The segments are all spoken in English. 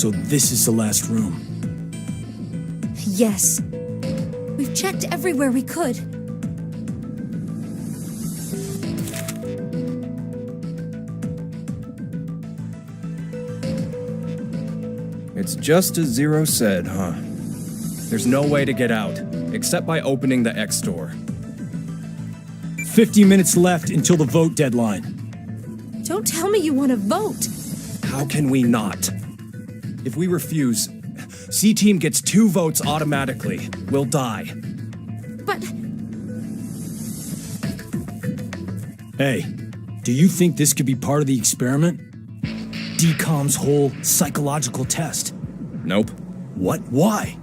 So this is the last room. Yes. We've checked everywhere we could. It's just as Zero said, huh? There's no way to get out, except by opening the X door. 50 minutes left until the vote deadline. Don't tell me you want to vote. How can we not? If we refuse, C-Team gets 2 votes automatically. We'll die. But... Hey, do you think this could be part of the experiment? DCOM's whole psychological test. Nope. What? Why?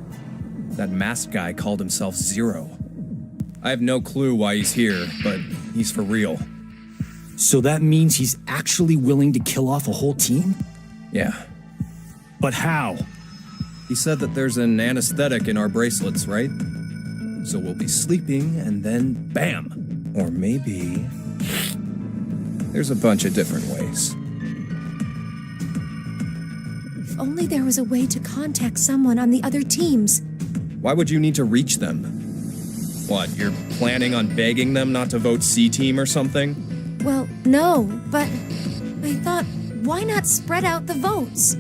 That masked guy called himself Zero. I have no clue why he's here, but he's for real. So that means he's actually willing to kill off a whole team? Yeah. But how? He said that there's an anesthetic in our bracelets, right? So we'll be sleeping, and then bam! Or maybe... There's a bunch of different ways. If only there was a way to contact someone on the other teams. Why would you need to reach them? What, you're planning on begging them not to vote C-Team or something? Well, no, but I thought, why not spread out the votes?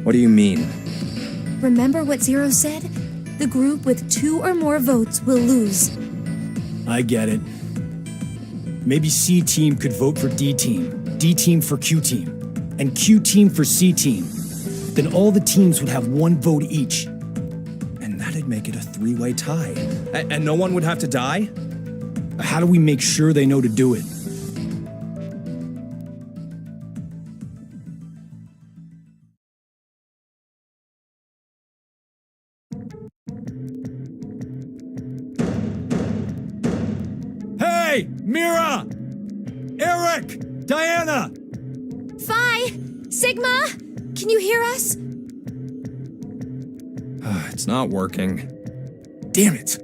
What do you mean? Remember what Zero said? The group with 2 or more votes will lose. I get it. Maybe C-Team could vote for D-Team, D-Team for Q-Team, and Q-Team for C-Team. Then all the teams would have 1 vote each. And that'd make it a 3-way tie. And no one would have to die? How do we make sure they know to do it? Hey! Mira! Eric! Diana! Phi! Sigma! Can you hear us? It's not working. Damn it!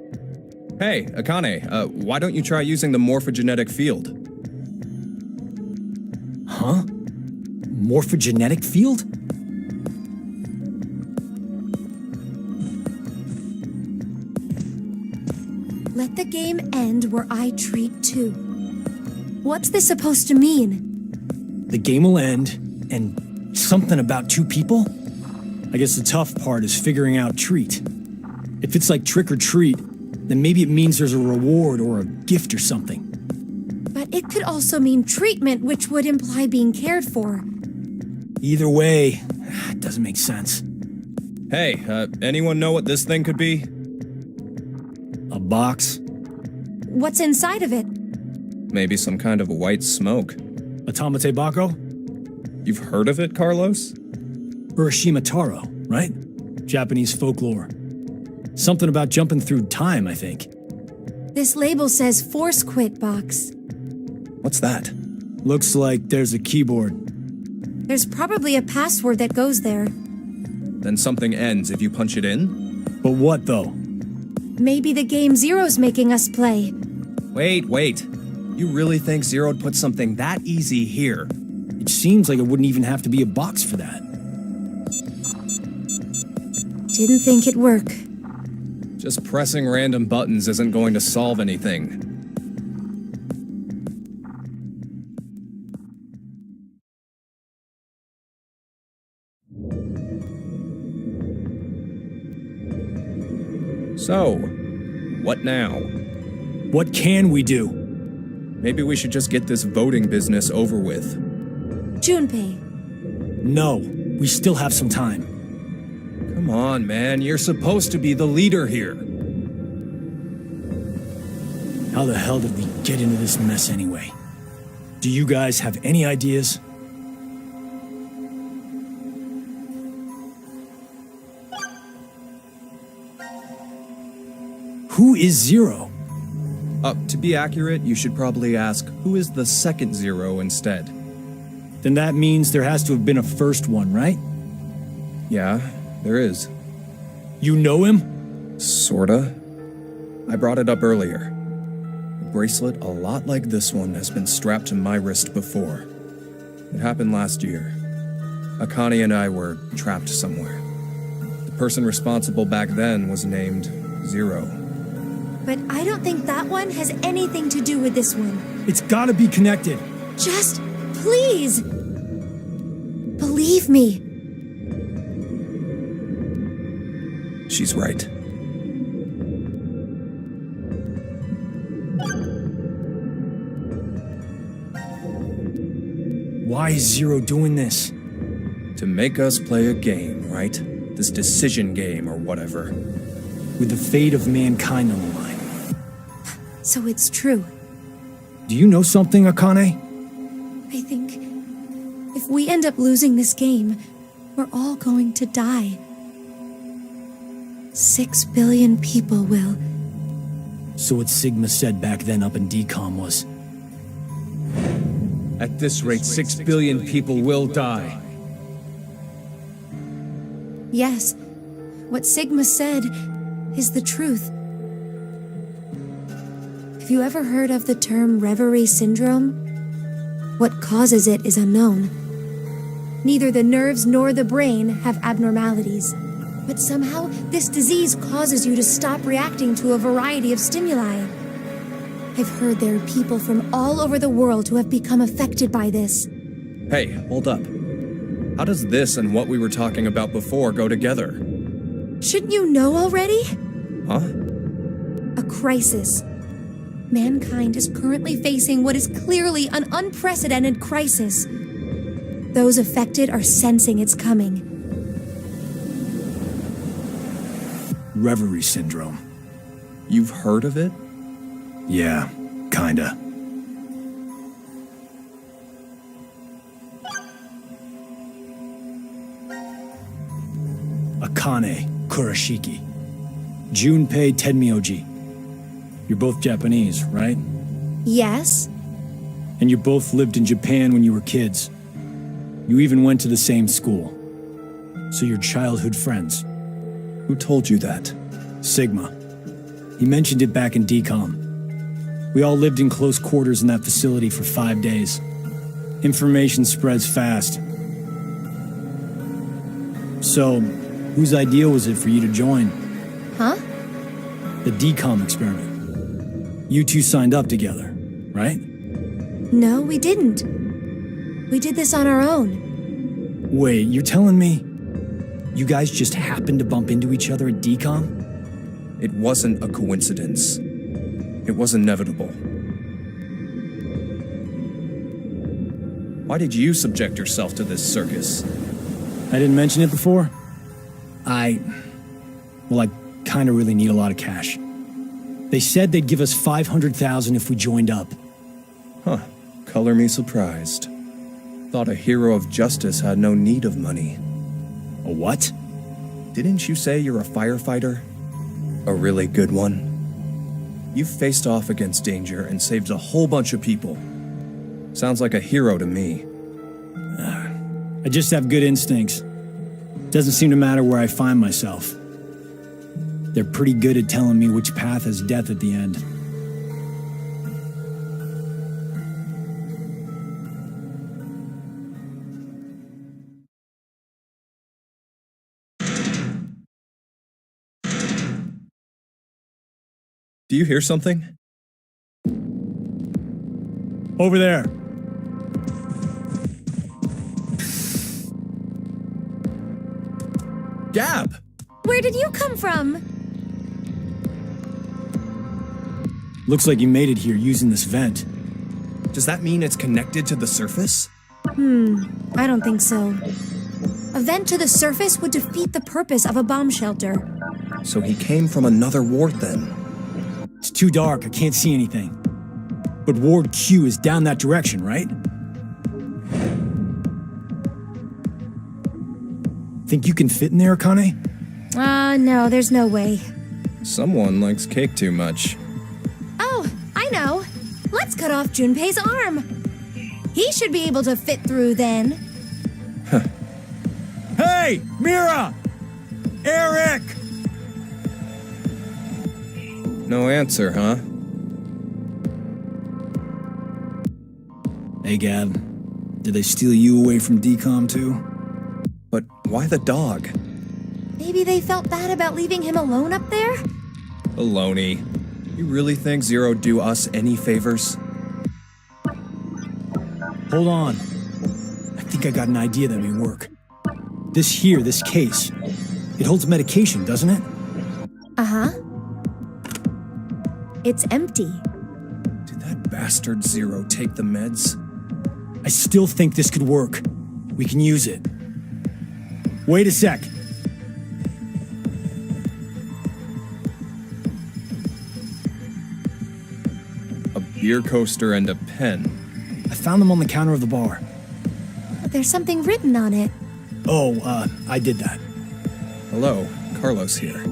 Hey, Akane, why don't you try using the morphogenetic field? Huh? Morphogenetic field? Let the game end where I treat 2. What's this supposed to mean? The game will end, and something about 2 people? I guess the tough part is figuring out treat. If it's like trick or treat, then maybe it means there's a reward or a gift or something. But it could also mean treatment, which would imply being cared for. Either way, it doesn't make sense. Hey, anyone know what this thing could be? A box? What's inside of it? Maybe some kind of white smoke. Automate Bako? You've heard of it, Carlos? Urashima Taro, right? Japanese folklore. Something about jumping through time, I think. This label says Force Quit Box. What's that? Looks like there's a keyboard. There's probably a password that goes there. Then something ends if you punch it in? But what, though? Maybe the game Zero's making us play. Wait. You really think Zero'd put something that easy here? It seems like it wouldn't even have to be a box for that. Didn't think it'd work. Just pressing random buttons isn't going to solve anything. So, what now? What can we do? Maybe we should just get this voting business over with. Junpei. No, we still have some time. Come on, man, you're supposed to be the leader here. How the hell did we get into this mess anyway? Do you guys have any ideas? Who is Zero? To be accurate, you should probably ask, who is the second Zero instead? Then that means there has to have been a first one, right? Yeah, there is. You know him? Sorta. I brought it up earlier. A bracelet a lot like this one has been strapped to my wrist before. It happened last year. Akane and I were trapped somewhere. The person responsible back then was named Zero. But I don't think that one has anything to do with this one. It's gotta be connected. Just, please, believe me. She's right. Why is Zero doing this? To make us play a game, right? This decision game or whatever. With the fate of mankind on the line. So it's true. Do you know something, Akane? I think if we end up losing this game, we're all going to die. 6 billion people will. So what Sigma said back then up in DCOM was... At this rate, 6 billion people will die. Yes, what Sigma said is the truth. Have you ever heard of the term reverie syndrome? What causes it is unknown. Neither the nerves nor the brain have abnormalities. But somehow, this disease causes you to stop reacting to a variety of stimuli. I've heard there are people from all over the world who have become affected by this. Hey, hold up. How does this and what we were talking about before go together? Shouldn't you know already? Huh? A crisis. Mankind is currently facing what is clearly an unprecedented crisis. Those affected are sensing it's coming. Reverie syndrome. You've heard of it? Yeah, kinda. Akane Kurashiki. Junpei Tenmyoji. You're both Japanese, right? Yes? And you both lived in Japan when you were kids. You even went to the same school. So you're childhood friends. Who told you that? Sigma. He mentioned it back in DCOM. We all lived in close quarters in that facility for 5 days. Information spreads fast. So, whose idea was it for you to join? Huh? The DCOM experiment. You two signed up together, right? No, we didn't. We did this on our own. Wait, you're telling me you guys just happened to bump into each other at DCOM? It wasn't a coincidence. It was inevitable. Why did you subject yourself to this circus? I didn't mention it before? I kinda really need a lot of cash. They said they'd give us $500,000 if we joined up. Huh. Color me surprised. Thought a hero of justice had no need of money. A what? Didn't you say you're a firefighter? A really good one? You've faced off against danger and saved a whole bunch of people. Sounds like a hero to me. I just have good instincts. Doesn't seem to matter where I find myself. They're pretty good at telling me which path has death at the end. Do you hear something? Over there. Gab! Where did you come from? Looks like you made it here using this vent. Does that mean it's connected to the surface? I don't think so. A vent to the surface would defeat the purpose of a bomb shelter. So he came from another ward then. It's too dark, I can't see anything. But Ward Q is down that direction, right? Think you can fit in there, Akane? No, there's no way. Someone likes cake too much. Oh, I know. Let's cut off Junpei's arm. He should be able to fit through then. Hey, Mira! Eric! No answer, huh? Hey, Gab. Did they steal you away from DCOM too? why the dog? Maybe they felt bad about leaving him alone up there? Baloney. You really think Zero'd do us any favors? Hold on. I think I got an idea that may work. This case, it holds medication, doesn't it? Uh-huh. It's empty. Did that bastard Zero take the meds? I still think this could work. We can use it. Wait a sec. A beer coaster and a pen. I found them on the counter of the bar. There's something written on it. Oh, I did that. Hello, Carlos here.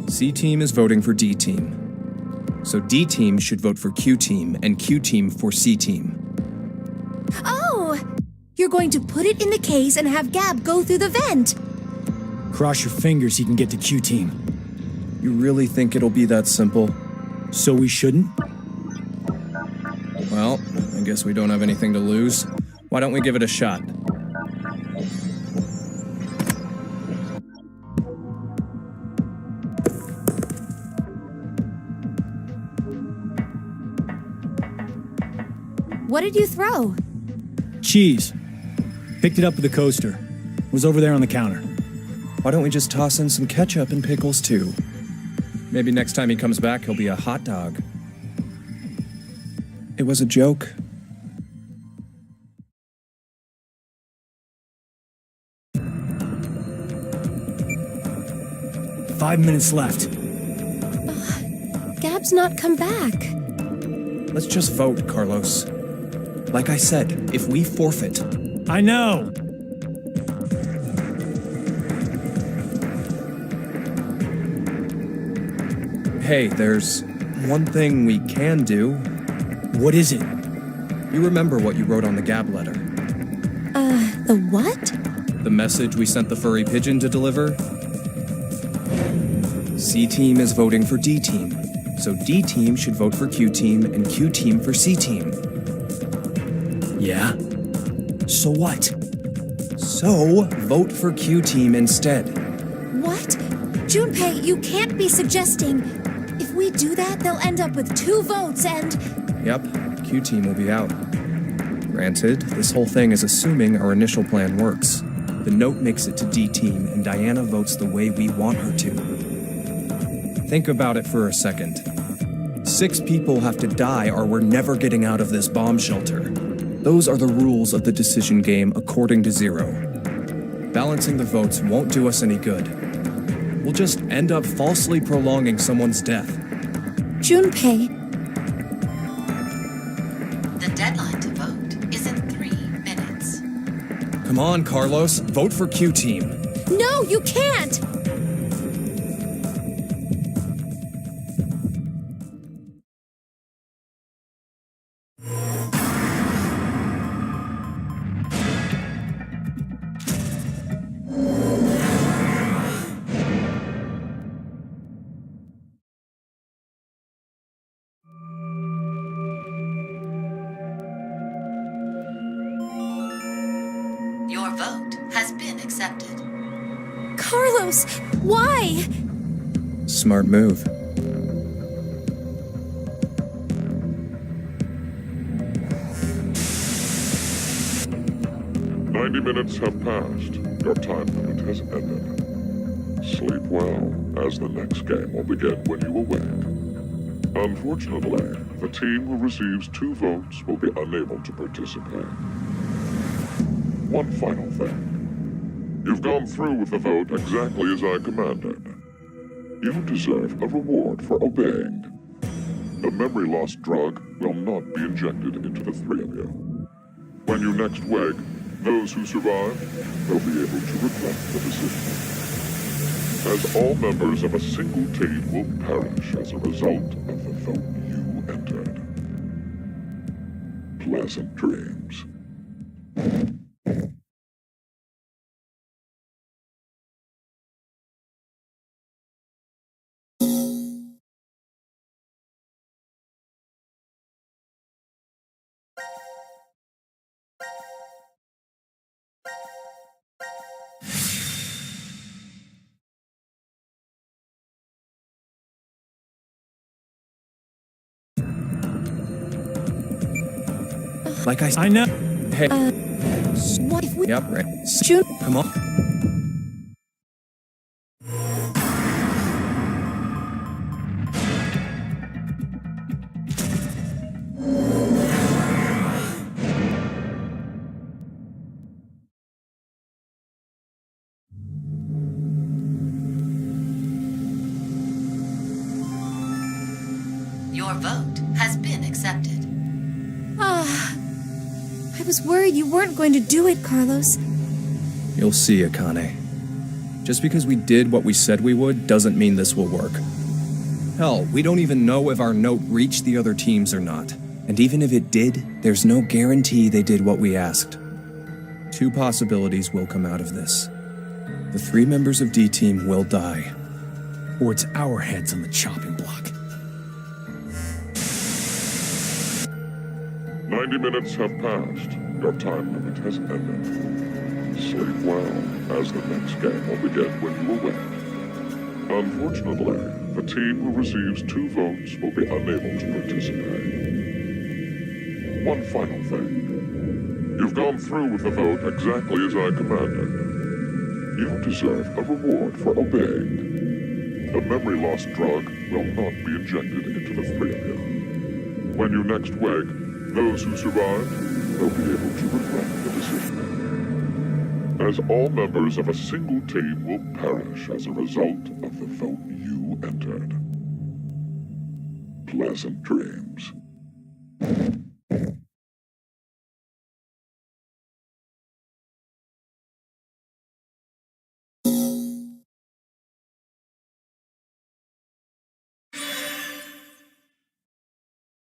C team is voting for D team. So D team should vote for Q team and Q team for C team. Oh! You're going to put it in the case and have Gab go through the vent. Cross your fingers he can get to Q team. You really think it'll be that simple? So we shouldn't? Well, I guess we don't have anything to lose. Why don't we give it a shot? What did you throw? Cheese. Picked it up with the coaster. Was over there on the counter. Why don't we just toss in some ketchup and pickles too? Maybe next time he comes back, he'll be a hot dog. It was a joke. Five minutes left. Gab's not come back. Let's just vote, Carlos. Like I said, if we forfeit... I know! Hey, there's one thing we can do. What is it? You remember what you wrote on the Gab letter? The what? The message we sent the furry pigeon to deliver? C team is voting for D team, so D team should vote for Q team and Q team for C team. Yeah? So what? So, vote for Q team instead. What? Junpei, you can't be suggesting... If we do that, they'll end up with 2 votes and... Yep, Q team will be out. Granted, this whole thing is assuming our initial plan works. The note makes it to D team, and Diana votes the way we want her to. Think about it for a second. 6 people have to die or we're never getting out of this bomb shelter. Those are the rules of the decision game according to Zero. Balancing the votes won't do us any good. We'll just end up falsely prolonging someone's death. Junpei, The deadline to vote is in 3 minutes. Come on, Carlos, vote for Q team. no, you can't! Your vote has been accepted. Carlos, why? Smart move. Minutes have passed. Your time limit has ended. Sleep well, as the next game will begin when you awake. Unfortunately, the team who receives 2 votes will be unable to participate. One final thing. You've gone through with the vote exactly as I commanded. You deserve a reward for obeying. The memory loss drug will not be injected into the 3 of you. When you next wake, those who survive will be able to regret the decision, as all members of a single team will perish as a result of the vote you entered. Pleasant dreams. Like I said. I know. Hey. What if we Yep, right. shoot? Come on. Your vote has been accepted. I was worried you weren't going to do it, Carlos. You'll see, Akane. Just because we did what we said we would doesn't mean this will work. Hell, we don't even know if our note reached the other teams or not. And even if it did, there's no guarantee they did what we asked. Two possibilities will come out of this. The 3 members of D Team will die. Or it's our heads on the chopping block. 90 minutes have passed. Your time limit has ended. Sleep well, as the next game will begin when you awake. Unfortunately, the team who receives 2 votes will be unable to participate. One final thing. You've gone through with the vote exactly as I commanded. You deserve a reward for obeying. The memory loss drug will not be injected into the 3 of you. When you next wake, those who survive will be able to regret the decision. As all members of a single team will perish as a result of the vote you entered. Pleasant dreams.